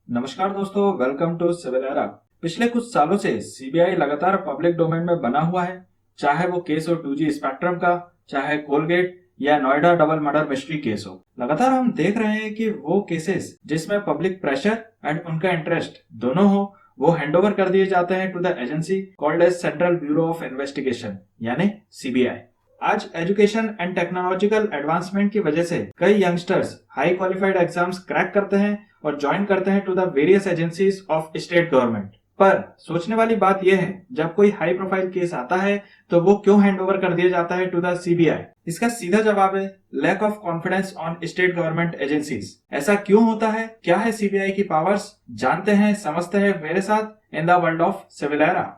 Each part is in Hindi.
नमस्कार दोस्तों, वेलकम टू सिविल एरा। पिछले कुछ सालों से सीबीआई लगातार पब्लिक डोमेन में बना हुआ है, चाहे वो केस हो 2G स्पेक्ट्रम का, चाहे कोलगेट या Noida double murder mystery case हो। लगातार हम देख रहे हैं कि वो केसेस जिसमें पब्लिक प्रेशर एंड उनका इंटरेस्ट दोनों हो, वो हैंडओवर कर दिए जाते हैं to the agency called as central bureau of investigation यानी सीबीआई। आज एजुकेशन एंड टेक्नोलॉजिकल एडवांसमेंट की वजह से कई youngsters high qualified exams crack करते हैं और ज्वाइन करते हैं to the various agencies of state government. पर सोचने वाली बात यह है, जब कोई हाई प्रोफाइल केस आता है तो वो क्यों हैंडओवर कर दिया जाता है टू द सीबीआई? इसका सीधा जवाब है lack of confidence on state government agencies. ऐसा क्यों होता है, क्या है सीबीआई की पावर्स, जानते हैं, समझते हैं मेरे साथ in the world of civil era.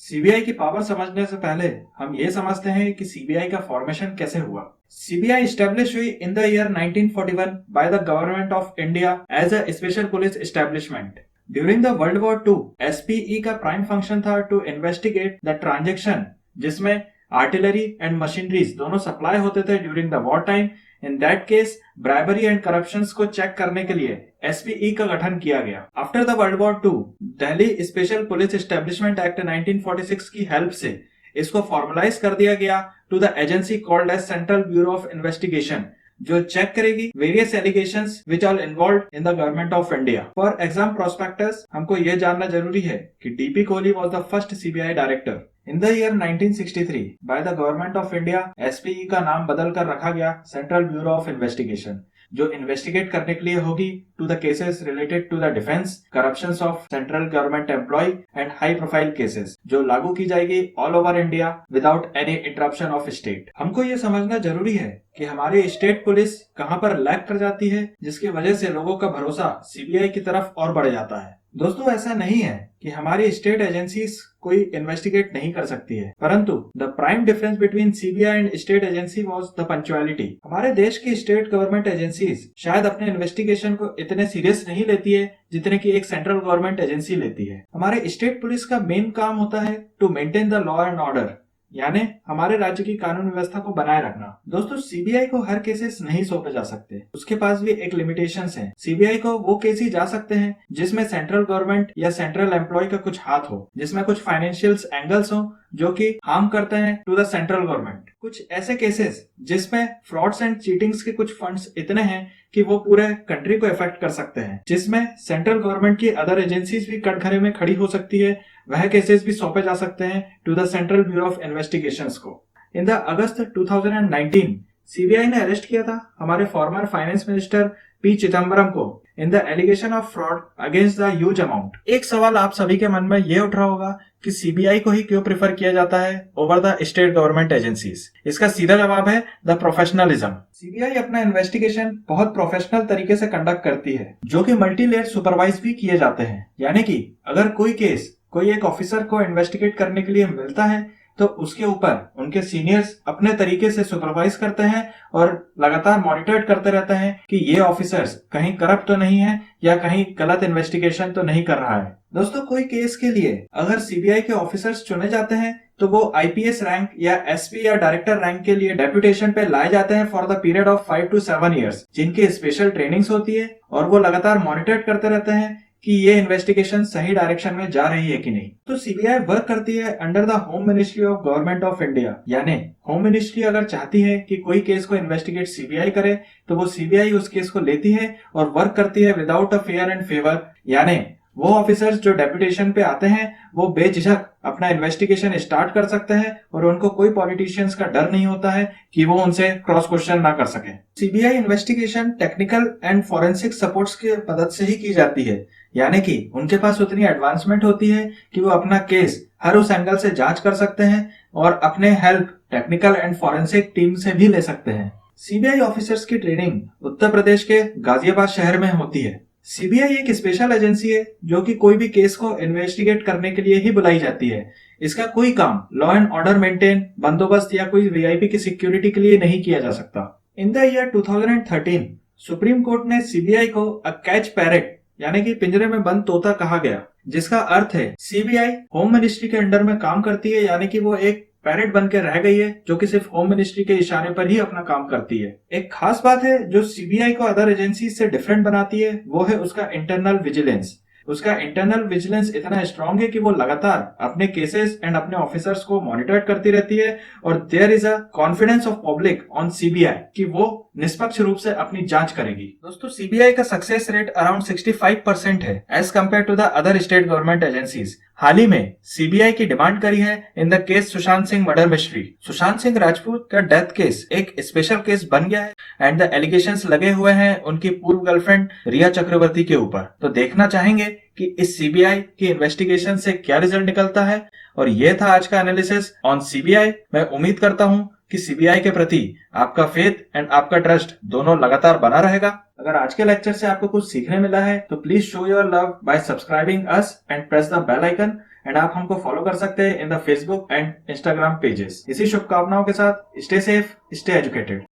CBI की पावर समझने से पहले हम ये समझते हैं कि सीबीआई का फॉर्मेशन कैसे हुआ। सीबीआई स्टैब्लिश हुई in the year 1941 by the Government of India as a Special Police Establishment. During the World War two SPE का प्राइम फंक्शन था टू इन्वेस्टिगेट द ट्रांजेक्शन जिसमें आर्टिलरी एंड मशीनरीज दोनों सप्लाई होते थे during the war time. In that case bribery and corruption को चेक करने के लिए एसपीई का गठन किया गया। After the World War two Delhi Special Police Establishment act 1946 की हेल्प से इसको फॉर्मलाइज कर दिया गया to the agency called as central bureau of Investigation, जो चेक करेगी various allegations which are involved in the Government of India. For exam prospectus हमको यह जानना जरूरी है कि DP Kohli was the first CBI director. In the year 1963 by the Government of India SPE का नाम बदल कर रखा गया सेंट्रल ब्यूरो ऑफ इन्वेस्टिगेशन, जो इन्वेस्टिगेट करने के लिए होगी to the cases related to the defence, corruption of central government employ and high profile cases, जो लागू की जाएगी all over India without any interruption of state. हमको ये समझना जरूरी है कि हमारी स्टेट पुलिस कहां पर लैक कर जाती है, जिसकी वजह से लोगों का भरोसा सीबीआई की तरफ और बढ़ जाता है। दोस्तों, ऐसा नहीं है कि हमारी स्टेट एजेंसीज कोई इन्वेस्टिगेट नहीं कर सकती है, परंतु the prime difference between CBI and state agency was the punctuality. हमारे देश की स्टेट गवर्नमेंट एजेंसीज शायद अपने इन्वेस्टिगेशन को इतने सीरियस नहीं लेती है जितने की एक सेंट्रल गवर्नमेंट एजेंसी लेती है। हमारे स्टेट पुलिस का मेन काम होता है to maintain the law and order, यानी हमारे राज्य की कानून व्यवस्था को बनाए रखना। दोस्तों, सीबीआई को हर केसेस नहीं सौंपे जा सकते, उसके पास भी एक लिमिटेशंस है। सीबीआई को वो केस ही जा सकते हैं जिसमें सेंट्रल गवर्नमेंट या सेंट्रल एम्प्लॉय का कुछ हाथ हो, जिसमें कुछ फाइनेंशियल एंगल्स हो जो कि हार्म करते हैं टू द सेंट्रल गवर्नमेंट। कुछ ऐसे केसेस जिसमें फ्रॉड्स एंड चीटिंग्स के कुछ फंड्स इतने हैं कि वो पूरे कंट्री को इफेक्ट कर सकते हैं, जिसमें सेंट्रल गवर्नमेंट की अदर एजेंसीज भी कटघरे में खड़ी हो सकती है, वह केसेस भी सौंपे जा सकते हैं to the Central bureau of Investigations को। इन द अगस्त 2019 सीबीआई ने अरेस्ट किया था हमारे former finance minister P Chidambaram को in the allegation of fraud against the huge amount. एक सवाल आप सभी के मन में यह उठ रहा होगा कि सीबीआई को ही क्यों प्रेफर किया जाता है over the state government agencies. इसका सीधा जवाब है द प्रोफेशनलिज्म। सीबीआई अपना इन्वेस्टिगेशन बहुत प्रोफेशनल तरीके से कंडक्ट करती है, जो कि मल्टी लेयर सुपरवाइज भी किए जाते हैं। यानी कि अगर कोई केस कोई एक ऑफिसर को इन्वेस्टिगेट करने के लिए मिलता है तो उसके ऊपर उनके सीनियर्स अपने तरीके से सुपरवाइज करते हैं और लगातार मॉनिटर करते रहते हैं कि ये ऑफिसर्स कहीं करप्ट तो नहीं है या कहीं गलत इन्वेस्टिगेशन तो नहीं कर रहा है। दोस्तों, कोई केस के लिए अगर सीबीआई के ऑफिसर्स चुने जाते हैं तो वो आईपीएस रैंक या एसपी या डायरेक्टर रैंक के लिए डेप्यूटेशन पे लाए जाते हैं for the period of 5 to 7 years, जिनकी स्पेशल ट्रेनिंग्स होती है और वो लगातार मॉनिटर करते रहते हैं कि ये इन्वेस्टिगेशन सही डायरेक्शन में जा रही है कि नहीं। तो सीबीआई वर्क करती है under the home ministry of government of India, यानी होम मिनिस्ट्री अगर चाहती है कि कोई केस को इन्वेस्टिगेट सीबीआई करे तो वो सीबीआई उस केस को लेती है और वर्क करती है without a fair and favour. यानी वो ऑफिसर्स जो डेप्यूटेशन पे आते हैं वो बेझिझक अपना इन्वेस्टिगेशन स्टार्ट कर सकते हैं और उनको कोई पॉलिटिशियंस का डर नहीं होता है कि वो उनसे क्रॉस क्वेश्चन ना कर सके। CBI investigation technical and forensic supports की मदद से ही की जाती है, यानी कि उनके पास उतनी एडवांसमेंट होती है कि वो अपना केस हर उस एंगल से जांच कर सकते हैं और अपने help technical and forensic team से भी ले सकते हैं। सीबीआई ऑफिसर्स की ट्रेनिंग उत्तर प्रदेश के गाजियाबाद शहर में होती है। सीबीआई एक स्पेशल एजेंसी है जो कि कोई भी केस को इन्वेस्टिगेट करने के लिए ही बुलाई जाती है। इसका कोई काम लॉ एंड ऑर्डर मेंटेन, बंदोबस्त या कोई वीआईपी की सिक्योरिटी के लिए नहीं किया जा सकता। इन द ईयर 2013 सुप्रीम कोर्ट ने सीबीआई को अ कैच पैरेट यानी कि पिंजरे में बंद तोता कहा गया, जिसका अर्थ है सीबीआई होम मिनिस्ट्री के अंडर में काम करती है, यानी कि वो एक पैरेट बन के रह गई है जो कि सिर्फ होम मिनिस्ट्री के इशारे पर ही अपना काम करती है। एक खास बात है जो सीबीआई को अदर एजेंसी से डिफरेंट बनाती है, वो है उसका इंटरनल विजिलेंस। उसका इंटरनल विजिलेंस इतना स्ट्रांग है कि वो लगातार अपने केसेस एंड अपने ऑफिसर्स को मॉनिटर करती रहती है और there is a confidence of public on CBI कि वो निष्पक्ष रूप से अपनी जांच करेगी। दोस्तों, सीबीआई का सक्सेस रेट अराउंड 65% है as compare to the other state government agencies. हाल ही में सीबीआई की डिमांड करी है in the case Sushant Singh murder mystery. Sushant Singh Rajput का डेथ केस एक स्पेशल केस बन गया है एंड द एलिगेशंस लगे हुए हैं उनकी पूर्व गर्लफ्रेंड रिया चक्रवर्ती के ऊपर। तो देखना चाहेंगे कि इस सीबीआई की इन्वेस्टिगेशन से क्या रिजल्ट निकलता है। और ये था आज का एनालिसिस ऑन सीबीआई। मैं उम्मीद करता हूं कि सीबीआई के प्रति आपका फेथ एंड आपका ट्रस्ट दोनों लगातार बना रहेगा। अगर आज के लेक्चर से आपको कुछ सीखने मिला है तो please show your love by subscribing us and press the bell icon. And आप हमको फॉलो कर सकते हैं in the Facebook and Instagram pages. इसी शुभकामनाओं के साथ स्टे सेफ, स्टे एजुकेटेड।